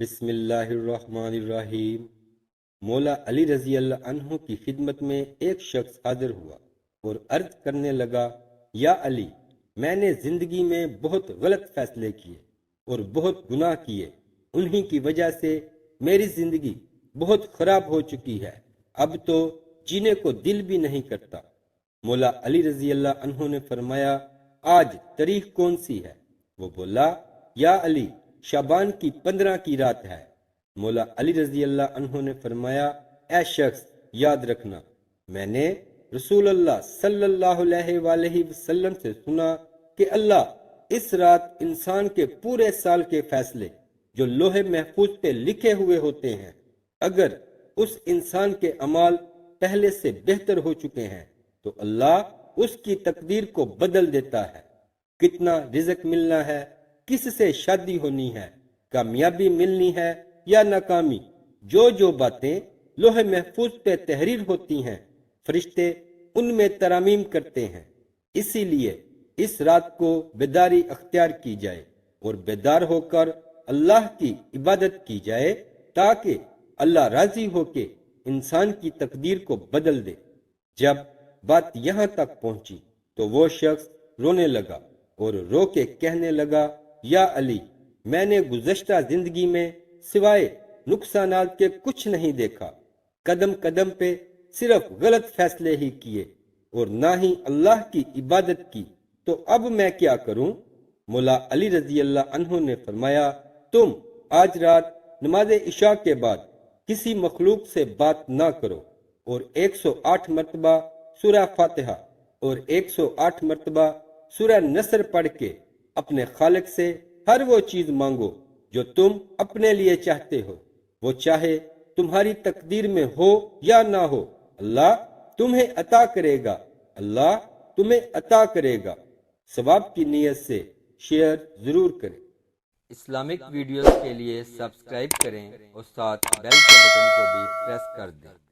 بسم اللہ الرحمن الرحیم۔ مولا علی رضی اللہ عنہ کی خدمت میں ایک شخص حاضر ہوا اور عرض کرنے لگا، یا علی، میں نے زندگی میں بہت غلط فیصلے کیے اور بہت گناہ کیے، انہی کی وجہ سے میری زندگی بہت خراب ہو چکی ہے، اب تو جینے کو دل بھی نہیں کرتا۔ مولا علی رضی اللہ عنہ نے فرمایا، آج تاریخ کون سی ہے؟ وہ بولا، یا علی، شعبان کی 15 کی رات ہے۔ مولا علی رضی اللہ عنہ نے فرمایا، اے شخص، یاد رکھنا، میں نے رسول اللہ صلی اللہ علیہ وآلہ وسلم سے سنا کہ اللہ اس رات انسان کے پورے سال کے فیصلے جو لوح محفوظ پہ لکھے ہوئے ہوتے ہیں، اگر اس انسان کے اعمال پہلے سے بہتر ہو چکے ہیں تو اللہ اس کی تقدیر کو بدل دیتا ہے۔ کتنا رزق ملنا ہے، کس سے شادی ہونی ہے، کامیابی ملنی ہے یا ناکامی، جو باتیں لوح محفوظ پہ تحریر ہوتی ہیں، فرشتے ان میں ترامیم کرتے ہیں۔ اسی لیے اس رات کو بیداری اختیار کی جائے اور بیدار ہو کر اللہ کی عبادت کی جائے تاکہ اللہ راضی ہو کے انسان کی تقدیر کو بدل دے۔ جب بات یہاں تک پہنچی تو وہ شخص رونے لگا اور رو کے کہنے لگا، یا علی، میں نے گزشتہ زندگی میں سوائے نقصانات کے کچھ نہیں دیکھا، قدم قدم پہ صرف غلط فیصلے ہی کیے اور نہ ہی اللہ کی عبادت کی، تو اب میں کیا کروں؟ مولا علی رضی اللہ عنہ نے فرمایا، تم آج رات نماز عشاء کے بعد کسی مخلوق سے بات نہ کرو اور 108 مرتبہ سورہ فاتحہ اور 108 مرتبہ سورہ نصر پڑھ کے اپنے خالق سے ہر وہ چیز مانگو جو تم اپنے لیے چاہتے ہو، وہ چاہے تمہاری تقدیر میں ہو یا نہ ہو، اللہ تمہیں عطا کرے گا، اللہ تمہیں عطا کرے گا۔ ثواب کی نیت سے شیئر ضرور کریں۔ اسلامک ویڈیوز کے لیے سبسکرائب کریں اور ساتھ بیل کے بٹن کو بھی پریس کر دیں۔